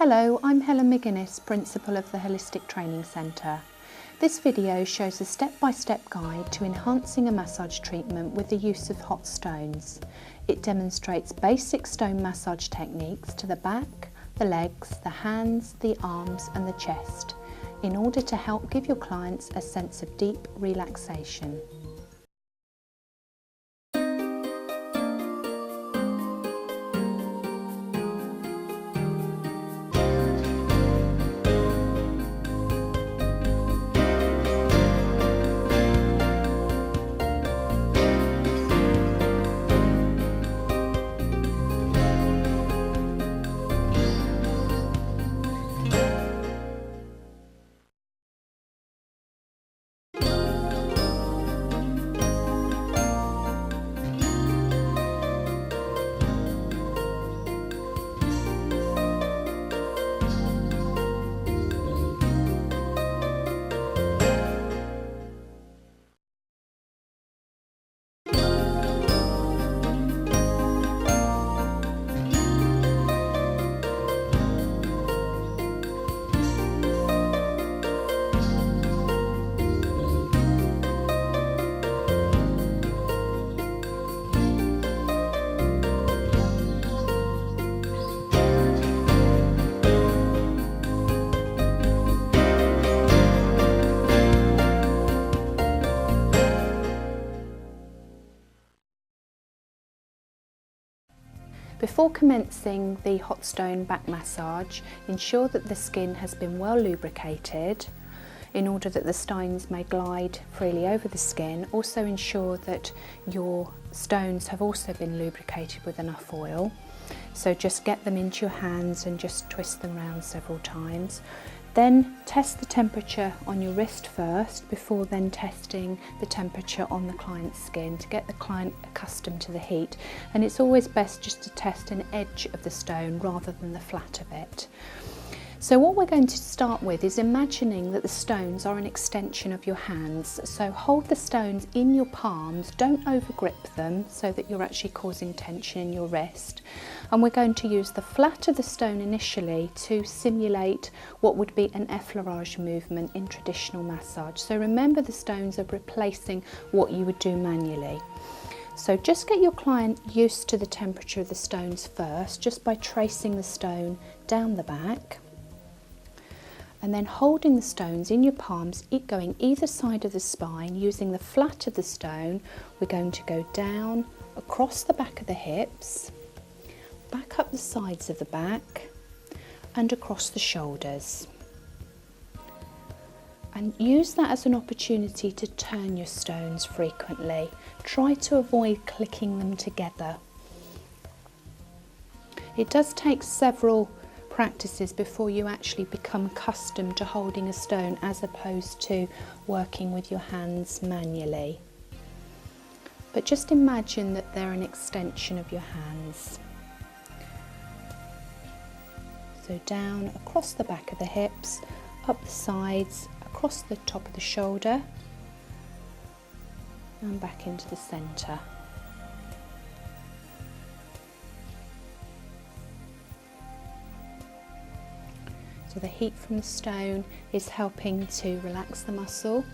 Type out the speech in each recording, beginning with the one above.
Hello, I'm Helen McGuinness, Principal of the Holistic Training Centre. This video shows a step-by-step guide to enhancing a massage treatment with the use of hot stones. It demonstrates basic stone massage techniques to the back, the legs, the hands, the arms and the chest, in order to help give your clients a sense of deep relaxation. Before commencing the hot stone back massage, ensure that the skin has been well lubricated in order that the stones may glide freely over the skin. Also ensure that your stones have also been lubricated with enough oil. So just get them into your hands and just twist them around several times. Then test the temperature on your wrist first before then testing the temperature on the client's skin to get the client accustomed to the heat. And it's always best just to test an edge of the stone rather than the flat of it. So what we're going to start with is imagining that the stones are an extension of your hands. So hold the stones in your palms, don't over grip them so that you're actually causing tension in your wrist. And we're going to use the flat of the stone initially to simulate what would be an effleurage movement in traditional massage. So remember, the stones are replacing what you would do manually. So just get your client used to the temperature of the stones first, just by tracing the stone down the back. And then holding the stones in your palms, going either side of the spine, using the flat of the stone, we're going to go down across the back of the hips, back up the sides of the back and across the shoulders. And use that as an opportunity to turn your stones frequently. Try to avoid clicking them together. It does take several practices before you actually become accustomed to holding a stone as opposed to working with your hands manually. But just imagine that they're an extension of your hands. So down across the back of the hips, up the sides, across the top of the shoulder and back into the centre. So the heat from the stone is helping to relax the muscle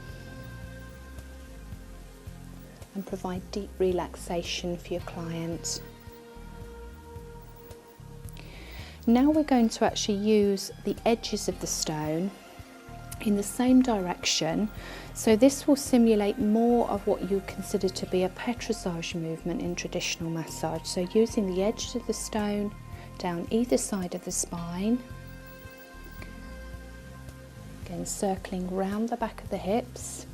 and provide deep relaxation for your client. Now we're going to actually use the edges of the stone in the same direction. So this will simulate more of what you consider to be a pétrissage movement in traditional massage. So using the edges of the stone down either side of the spine. Again, circling round the back of the hips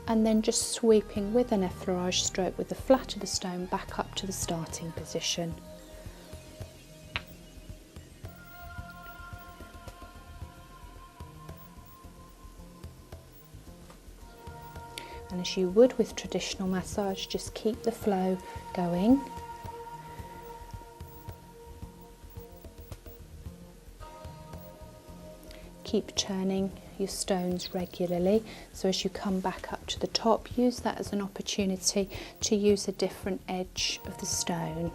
and then just sweeping with an effleurage stroke with the flat of the stone back up to the starting position. And as you would with traditional massage, just keep the flow going. Keep turning your stones regularly, so as you come back up to the top, use that as an opportunity to use a different edge of the stone.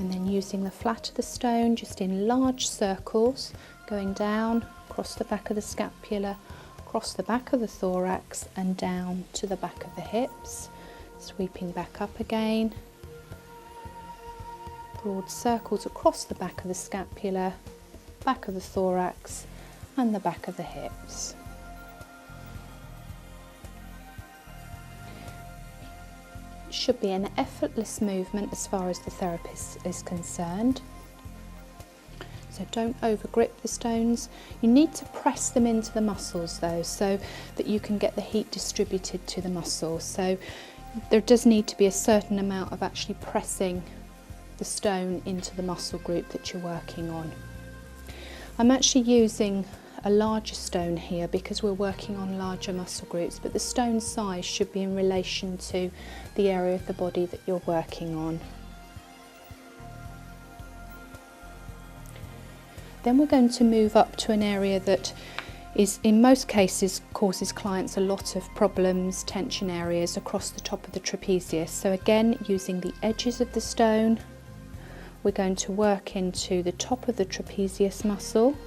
And then using the flat of the stone, just in large circles, going down across the back of the scapula, across the back of the thorax and down to the back of the hips, sweeping back up again. Broad circles across the back of the scapula, back of the thorax and the back of the hips. It should be an effortless movement as far as the therapist is concerned. So don't over grip the stones. You need to press them into the muscles though, so that you can get the heat distributed to the muscles. So there does need to be a certain amount of actually pressing the stone into the muscle group that you're working on. I'm actually using a larger stone here because we're working on larger muscle groups, but the stone size should be in relation to the area of the body that you're working on. Then we're going to move up to an area that is, in most cases, causes clients a lot of problems, tension areas across the top of the trapezius. So again, using the edges of the stone, we're going to work into the top of the trapezius muscle.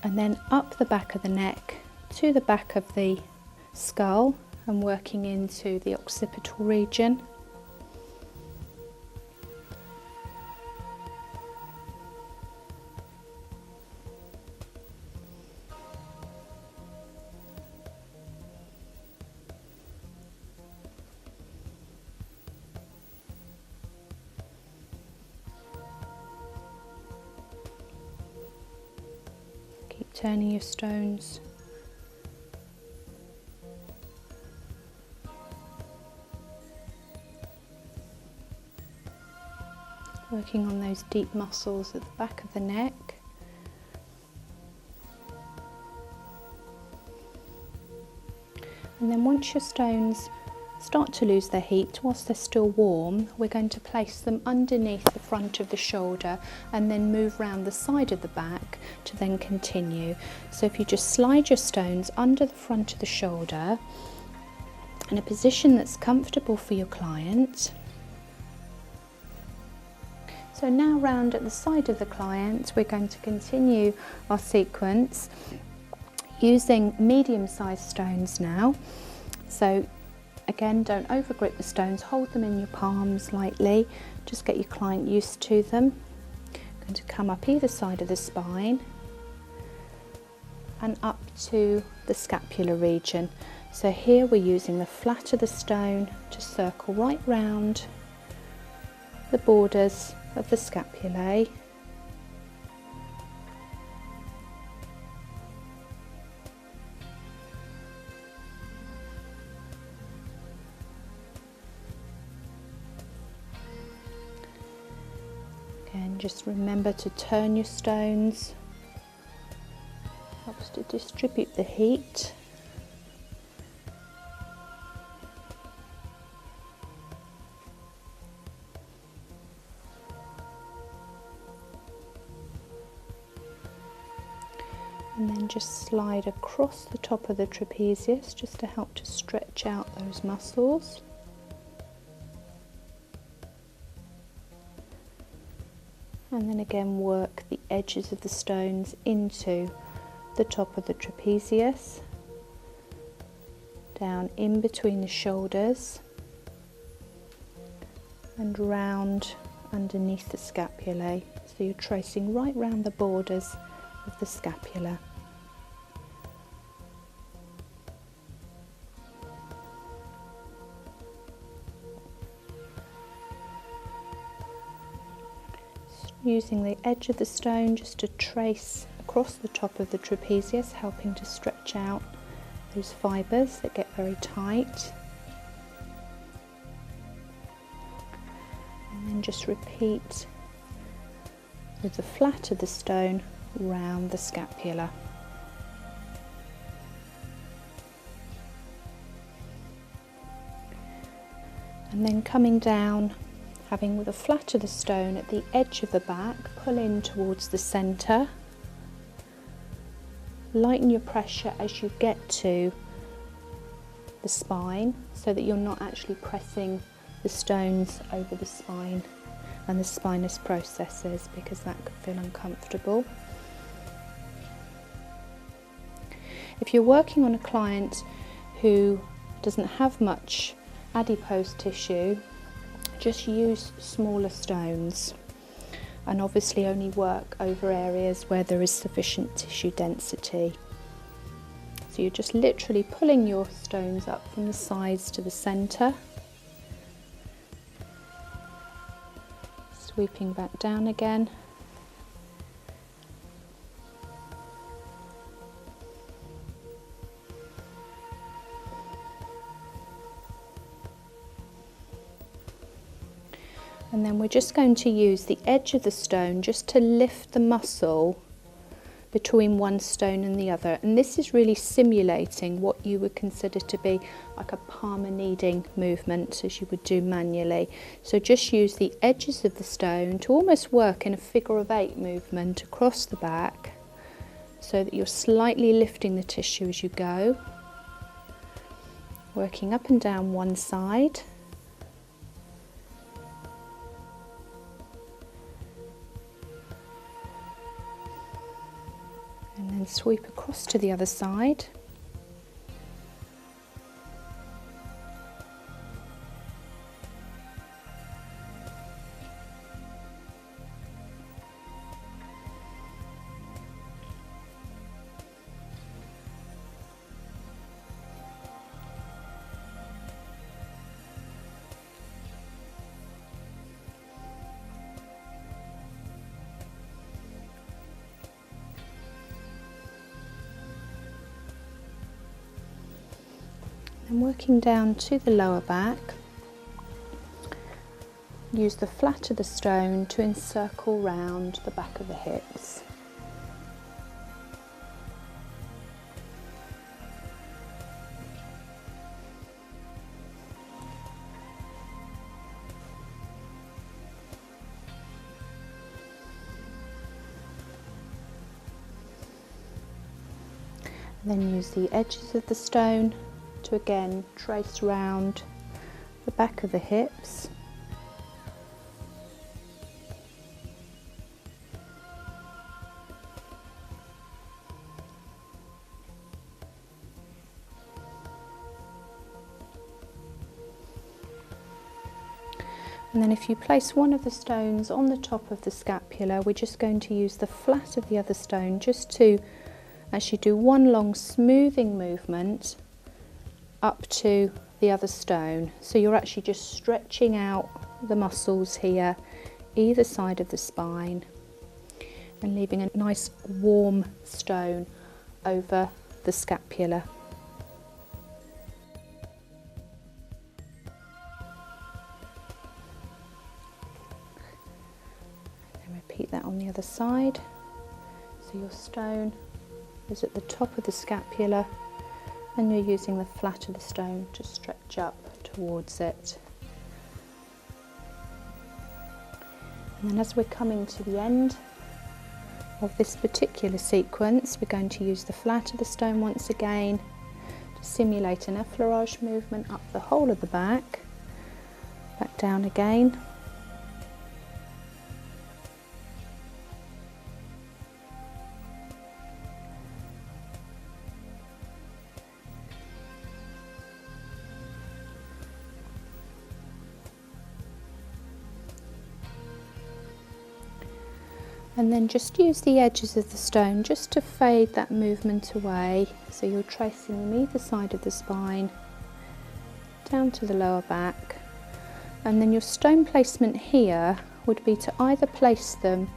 And then up the back of the neck to the back of the skull and working into the occipital region. Keep turning your stones. Working on those deep muscles at the back of the neck. And then once your stones start to lose their heat, whilst they're still warm, we're going to place them underneath the front of the shoulder and then move round the side of the back to then continue. So if you just slide your stones under the front of the shoulder in a position that's comfortable for your client. So now round at the side of the client, we're going to continue our sequence using medium-sized stones now. So again, don't over grip the stones, hold them in your palms lightly, just get your client used to them. I'm going to come up either side of the spine and up to the scapular region. So here we're using the flat of the stone to circle right round the borders of the scapulae. Again, just remember to turn your stones. Helps to distribute the heat. And then just slide across the top of the trapezius just to help to stretch out those muscles. And then again work the edges of the stones into the top of the trapezius, down in between the shoulders and round underneath the scapulae. So you're tracing right round the borders of the scapula. Using the edge of the stone just to trace across the top of the trapezius, helping to stretch out those fibres that get very tight. And then just repeat with the flat of the stone round the scapula. And then coming down, having with the flat of the stone at the edge of the back, pull in towards the centre. lighten your pressure as you get to the spine so that you're not actually pressing the stones over the spine and the spinous processes, because that could feel uncomfortable. If you're working on a client who doesn't have much adipose tissue, just use smaller stones, and obviously only work over areas where there is sufficient tissue density. So you're just literally pulling your stones up from the sides to the centre, sweeping back down again. And then we're just going to use the edge of the stone just to lift the muscle between one stone and the other. And this is really simulating what you would consider to be like a palmar kneading movement, as you would do manually. So just use the edges of the stone to almost work in a figure of 8 movement across the back, so that you're slightly lifting the tissue as you go, working up and down one side. And then sweep across to the other side. And working down to the lower back, use the flat of the stone to encircle round the back of the hips. And then use the edges of the stone to again trace round the back of the hips. And then if you place one of the stones on the top of the scapula, we're just going to use the flat of the other stone just to actually do one long smoothing movement up to the other stone. So you're actually just stretching out the muscles here, either side of the spine, and leaving a nice warm stone over the scapula. And repeat that on the other side. So your stone is at the top of the scapula, and you're using the flat of the stone to stretch up towards it. And then as we're coming to the end of this particular sequence, we're going to use the flat of the stone once again to simulate an effleurage movement up the whole of the back down again. And then just use the edges of the stone just to fade that movement away. So you're tracing them either side of the spine, down to the lower back. And then your stone placement here would be to either place them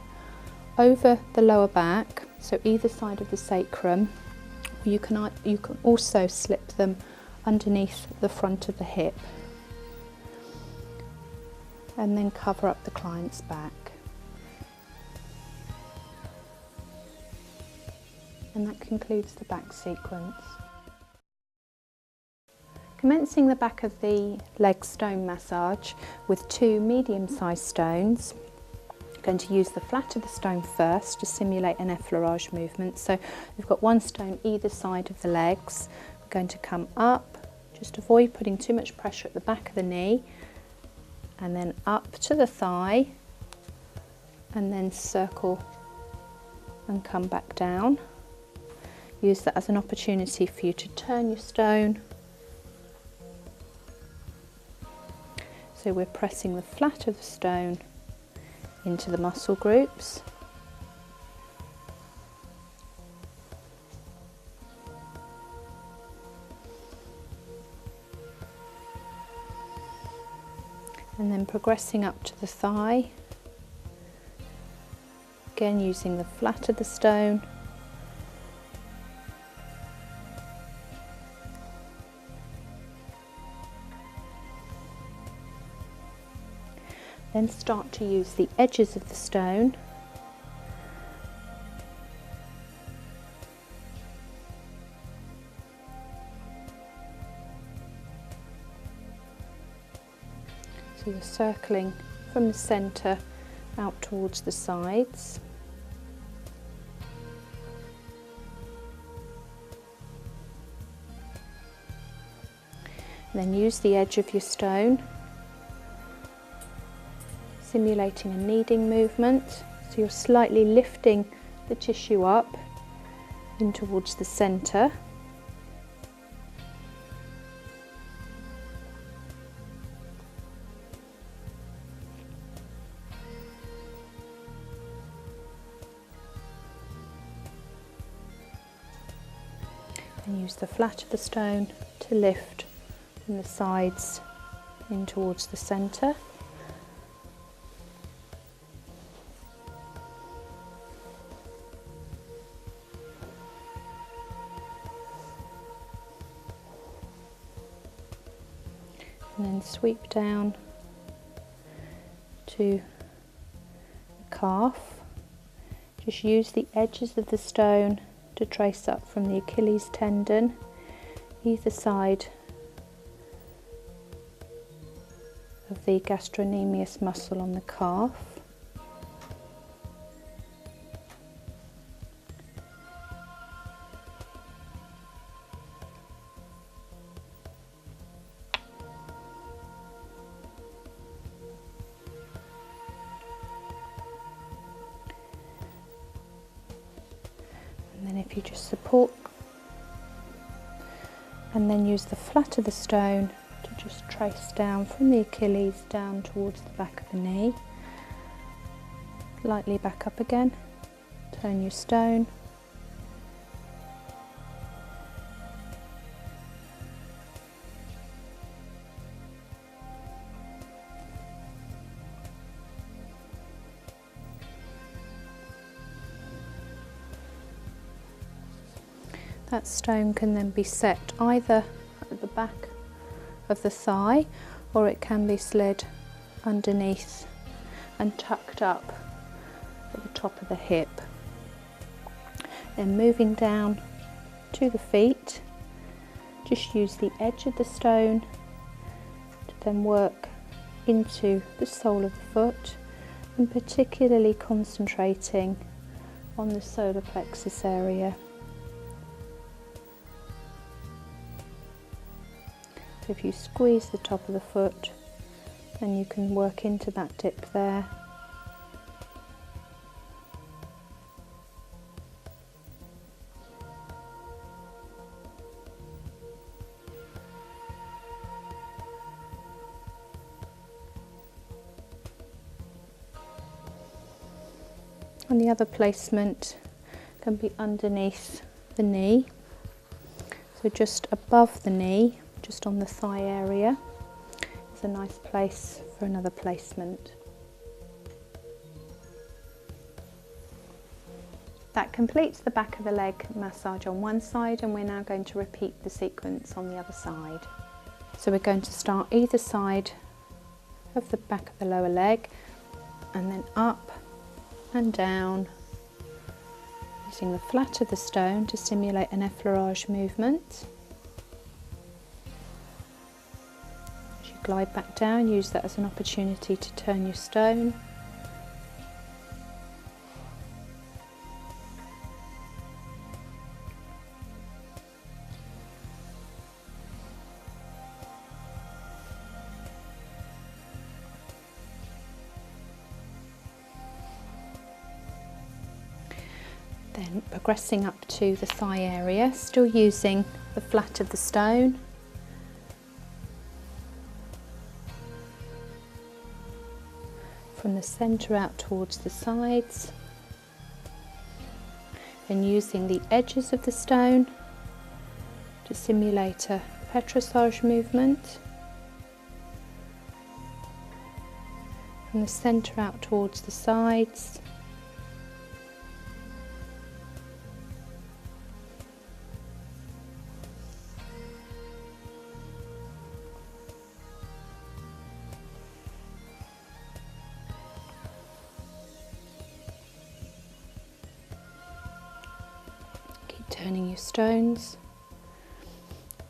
over the lower back, so either side of the sacrum, or you can also slip them underneath the front of the hip, and then cover up the client's back. And that concludes the back sequence. Commencing the back of the leg stone massage with 2 medium-sized stones, going to use the flat of the stone first to simulate an effleurage movement. So we've got one stone either side of the legs. We're going to come up, just avoid putting too much pressure at the back of the knee, and then up to the thigh, and then circle and come back down. Use that as an opportunity for you to turn your stone. So we're pressing the flat of the stone into the muscle groups. And then progressing up to the thigh, again using the flat of the stone. Then start to use the edges of the stone so you're circling from the centre out towards the sides. And then use the edge of your stone, simulating a kneading movement, so you're slightly lifting the tissue up in towards the centre. And use the flat of the stone to lift from the sides in towards the centre. And then sweep down to the calf. Just use the edges of the stone to trace up from the Achilles tendon, either side of the gastrocnemius muscle on the calf. And then if you just support and then use the flat of the stone to just trace down from the Achilles down towards the back of the knee. Lightly back up again, turn your stone. That stone can then be set either at the back of the thigh, or it can be slid underneath and tucked up at the top of the hip. Then moving down to the feet, just use the edge of the stone to then work into the sole of the foot, and particularly concentrating on the solar plexus area. So if you squeeze the top of the foot, then you can work into that dip there. And the other placement can be underneath the knee, so just above the knee, just on the thigh area, is a nice place for another placement. That completes the back of the leg massage on one side, and we're now going to repeat the sequence on the other side. So we're going to start either side of the back of the lower leg, and then up and down, using the flat of the stone to simulate an effleurage movement. As you glide back down, use that as an opportunity to turn your stone. Then progressing up to the thigh area, still using the flat of the stone. From the centre out towards the sides. Then using the edges of the stone to simulate a petrissage movement. From the centre out towards the sides. Keep turning your stones.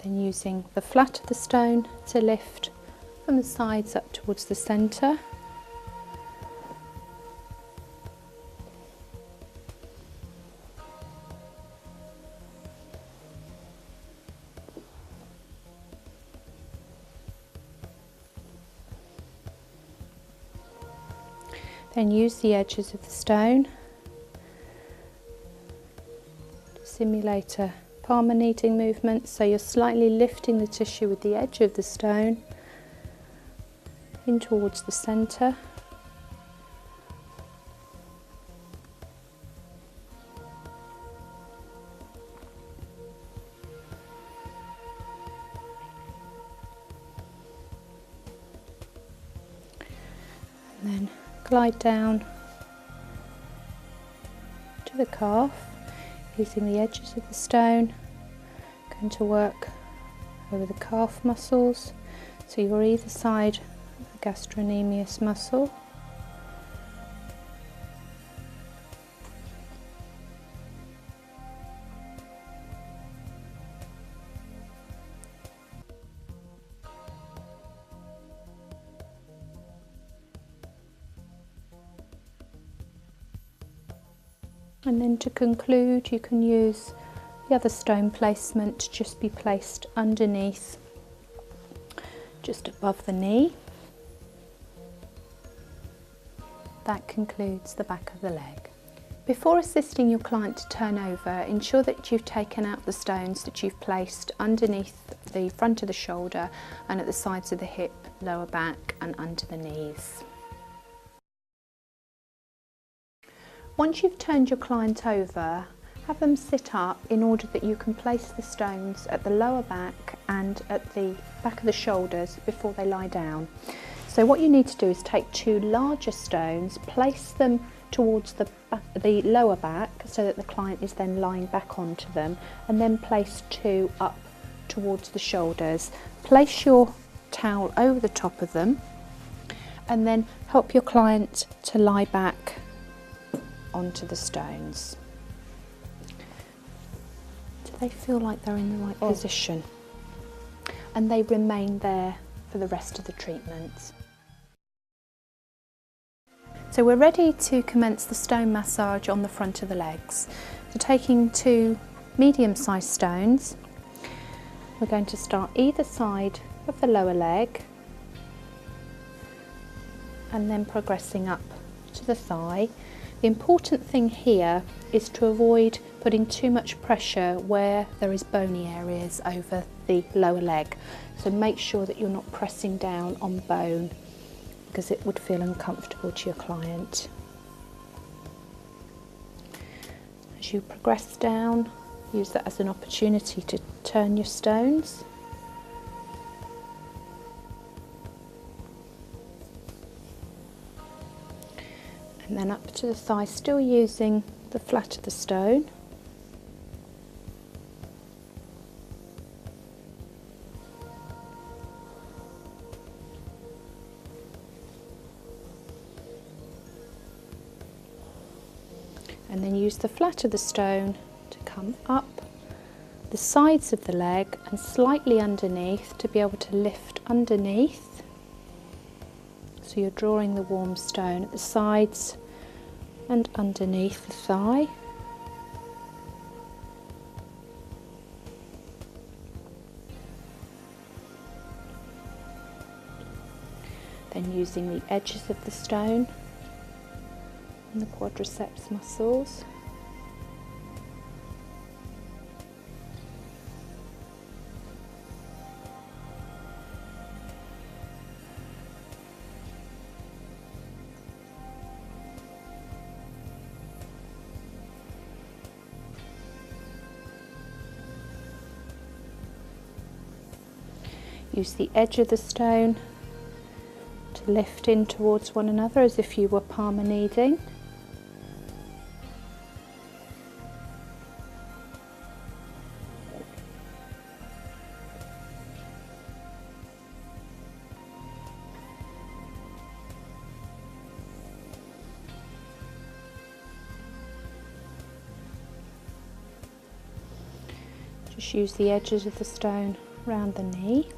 Then using the flat of the stone to lift from the sides up towards the centre. Then use the edges of the stone to simulate a palmer kneading movement, so you're slightly lifting the tissue with the edge of the stone in towards the centre. And then glide down to the calf, using the edges of the stone, going to work over the calf muscles, so you're either side of the gastrocnemius muscle. And then to conclude, you can use the other stone placement to just be placed underneath, just above the knee. That concludes the back of the leg. Before assisting your client to turn over, ensure that you've taken out the stones that you've placed underneath the front of the shoulder and at the sides of the hip, lower back and under the knees. Once you've turned your client over, have them sit up in order that you can place the stones at the lower back and at the back of the shoulders before they lie down. So what you need to do is take two larger stones, place them towards the lower back so that the client is then lying back onto them, and then place two up towards the shoulders. Place your towel over the top of them and then help your client to lie back onto the stones. Do they feel like they're in the right position? And they remain there for the rest of the treatment. So we're ready to commence the stone massage on the front of the legs. So taking two medium-sized stones, we're going to start either side of the lower leg and then progressing up to the thigh. The important thing here is to avoid putting too much pressure where there is bony areas over the lower leg. So make sure that you're not pressing down on bone, because it would feel uncomfortable to your client. As you progress down, use that as an opportunity to turn your stones. And then up to the thigh, still using the flat of the stone. And then use the flat of the stone to come up the sides of the leg and slightly underneath to be able to lift underneath. So you're drawing the warm stone at the sides and underneath the thigh. Then using the edges of the stone and the quadriceps muscles. Use the edge of the stone to lift in towards one another as if you were palmer kneading. Just use the edges of the stone round the knee.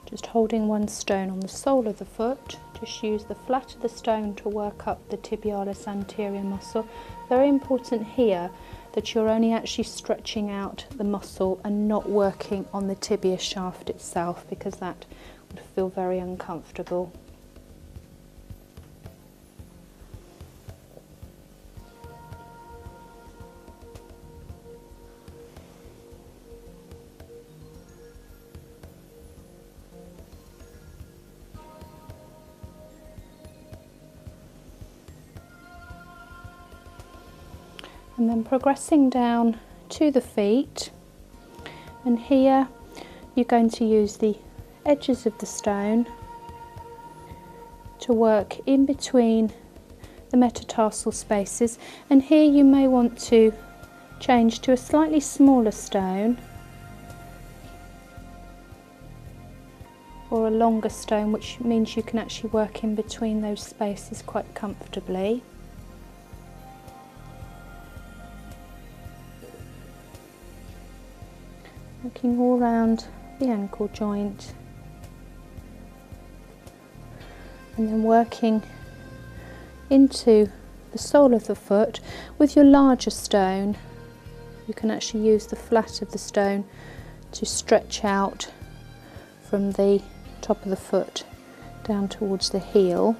Just holding one stone on the sole of the foot, just use the flat of the stone to work up the tibialis anterior muscle. Very important here that you're only actually stretching out the muscle and not working on the tibia shaft itself, because that would feel very uncomfortable. And then progressing down to the feet, and here you're going to use the edges of the stone to work in between the metatarsal spaces, and here you may want to change to a slightly smaller stone or a longer stone, which means you can actually work in between those spaces quite comfortably. Working all round the ankle joint, and then working into the sole of the foot. With your larger stone, you can actually use the flat of the stone to stretch out from the top of the foot down towards the heel,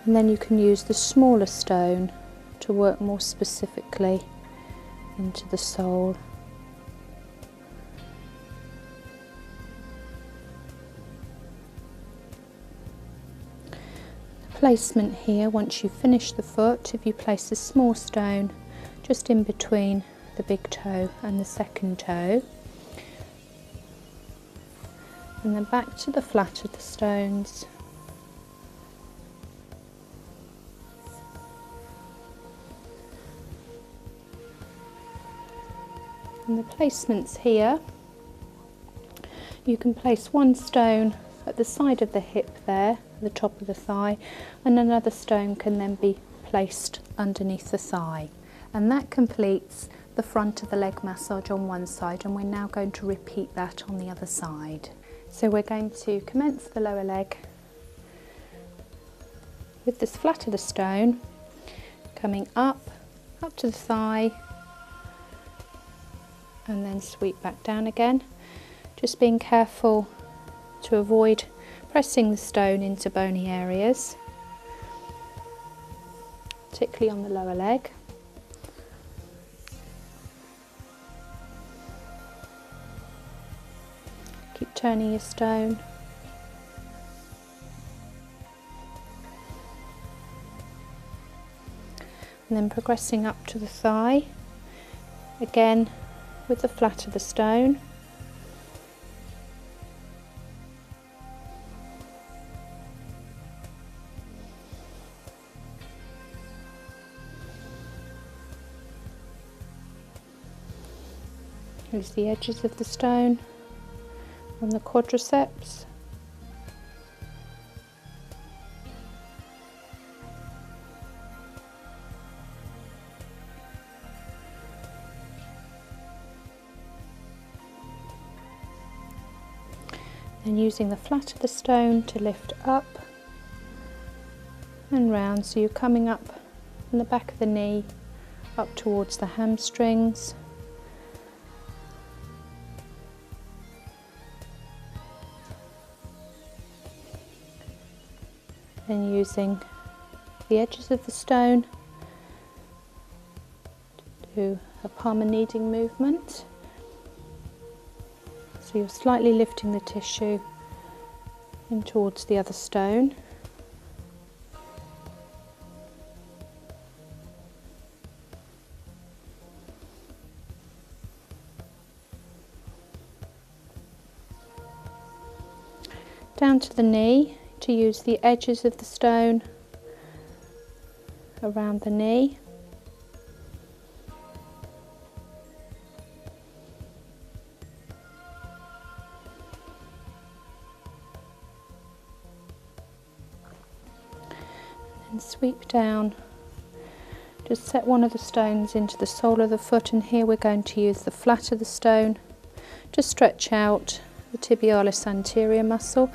and then you can use the smaller stone to work more specifically into the sole. Placement here, once you've finished the foot, if you place a small stone just in between the big toe and the second toe, and then back to the flat of the stones. And the placements here, you can place one stone at the side of the hip there, the top of the thigh, and another stone can then be placed underneath the thigh. And that completes the front of the leg massage on one side, and we're now going to repeat that on the other side. So we're going to commence the lower leg with this flat of the stone, coming up to the thigh, and then sweep back down again, just being careful to avoid pressing the stone into bony areas, particularly on the lower leg. Keep turning your stone. And then progressing up to the thigh, again with the flat of the stone. Use the edges of the stone on the quadriceps. Then using the flat of the stone to lift up and round, so you're coming up from the back of the knee up towards the hamstrings. And using the edges of the stone to do a palmar kneading movement. So you're slightly lifting the tissue in towards the other stone. Down to the knee, to use the edges of the stone around the knee. And sweep down. Just set one of the stones into the sole of the foot, and here we're going to use the flat of the stone to stretch out the tibialis anterior muscle,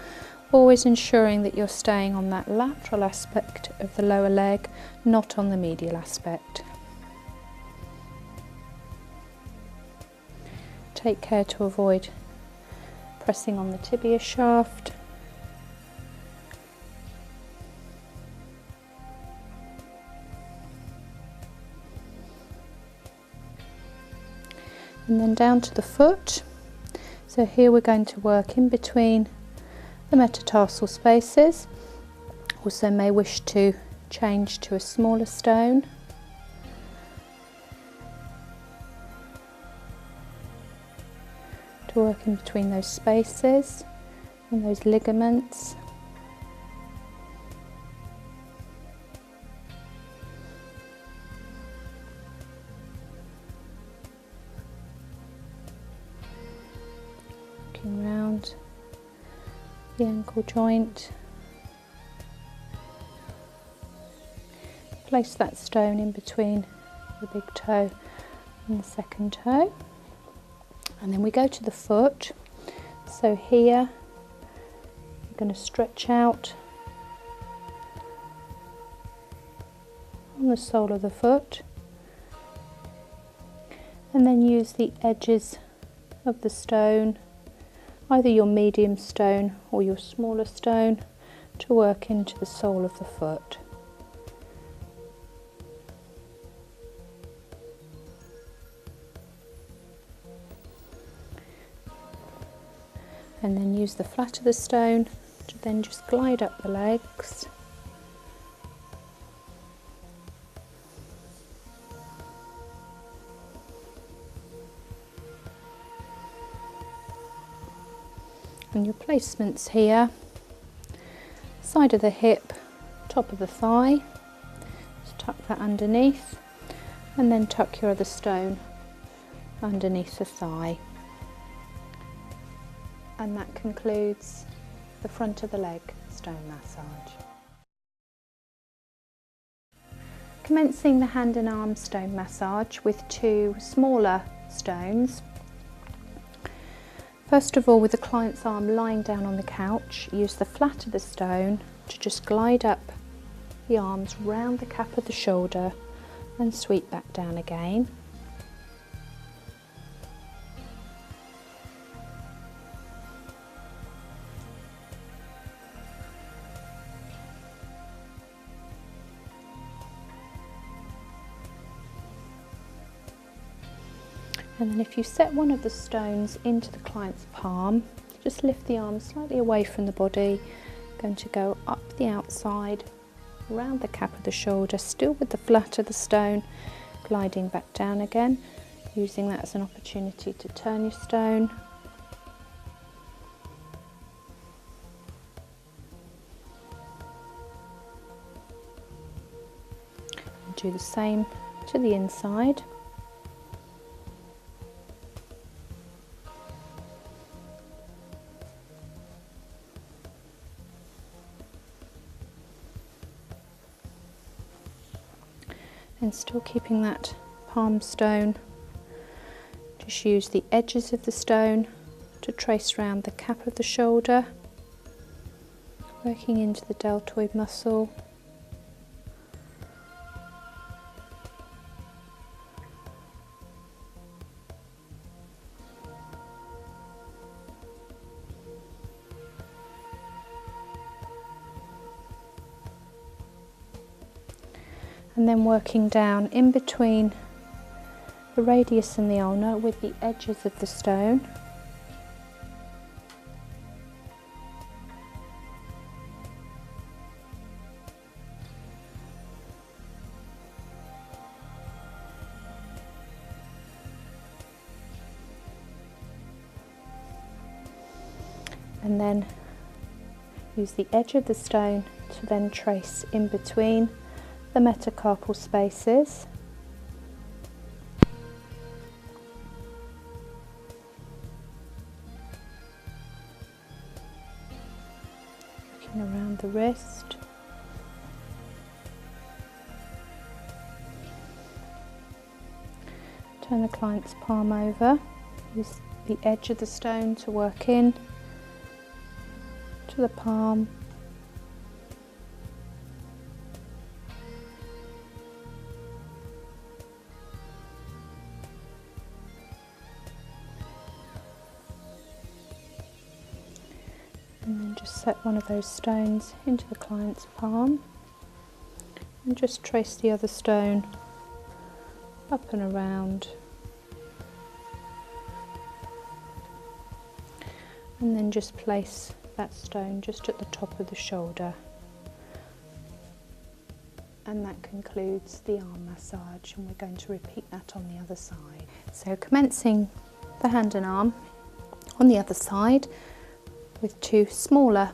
always ensuring that you're staying on that lateral aspect of the lower leg, not on the medial aspect. Take care to avoid pressing on the tibia shaft. And then down to the foot. So here we're going to work in between the metatarsal spaces. Also may wish to change to a smaller stone. To work in between those spaces and those ligaments. Round the ankle joint. Place that stone in between the big toe and the second toe. And then we go to the foot. So here you're going to stretch out on the sole of the foot and then use the edges of the stone, either your medium stone or your smaller stone, to work into the sole of the foot. And then use the flat of the stone to then just glide up the legs. And your placements here, side of the hip, top of the thigh, just tuck that underneath, and then tuck your other stone underneath the thigh. And that concludes the front of the leg stone massage. Commencing the hand and arm stone massage with two smaller stones. First of all, with the client's arm lying down on the couch, use the flat of the stone to just glide up the arms round the cap of the shoulder and sweep back down again. And then if you set one of the stones into the client's palm, just lift the arm slightly away from the body. Going to go up the outside, around the cap of the shoulder, still with the flat of the stone, gliding back down again, using that as an opportunity to turn your stone. And do the same to the inside. And still keeping that palm stone, just use the edges of the stone to trace around the cap of the shoulder, working into the deltoid muscle. And then working down in between the radius and the ulna with the edges of the stone. and then use the edge of the stone to then trace in between the metacarpal spaces. Looking around the wrist. Turn the client's palm over, use the edge of the stone to work in to the palm. And then just set one of those stones into the client's palm and just trace the other stone up and around, and then just place that stone just at the top of the shoulder. And that concludes the arm massage, and we're going to repeat that on the other side. So commencing the hand and arm on the other side with two smaller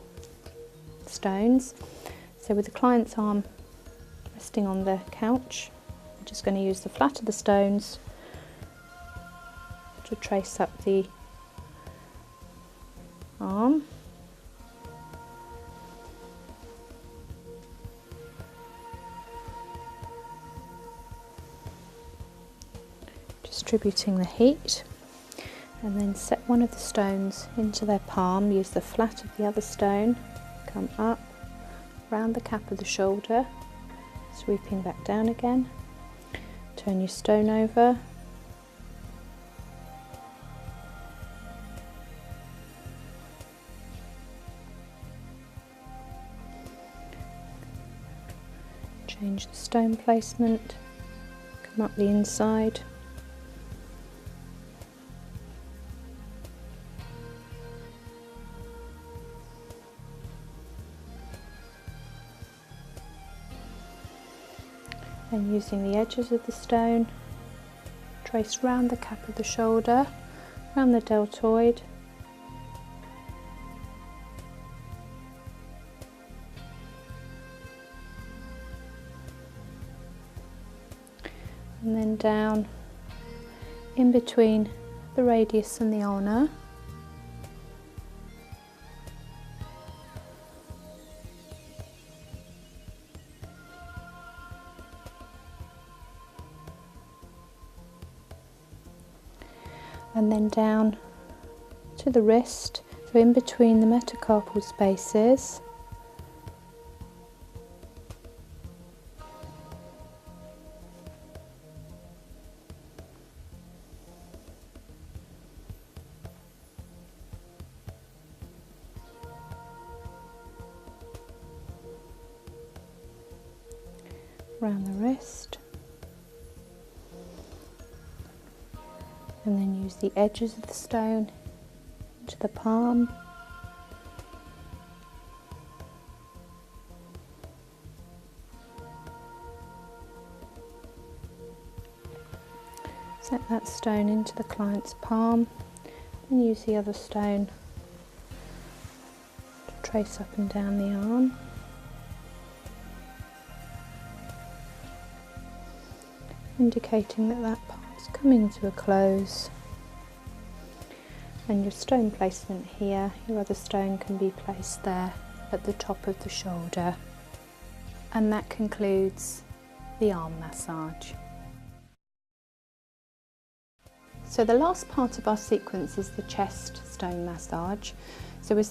stones. So with the client's arm resting on the couch, I'm just going to use the flat of the stones to trace up the arm. Distributing the heat, and then set one of the stones into their palm, use the flat of the other stone, come up, round the cap of the shoulder, sweeping back down again. Turn your stone over, change the stone placement, come up the inside, and using the edges of the stone, trace round the cap of the shoulder, round the deltoid, and then down in between the radius and the ulna. And then down to the wrist, so in between the metacarpal spaces. Around the wrist. And then use the edges of the stone into the palm. Set that stone into the client's palm and use the other stone to trace up and down the arm. Indicating that that part's coming to a close. And your stone placement here, your other stone can be placed there at the top of the shoulder. And that concludes the arm massage. So the last part of our sequence is the chest stone massage. So we're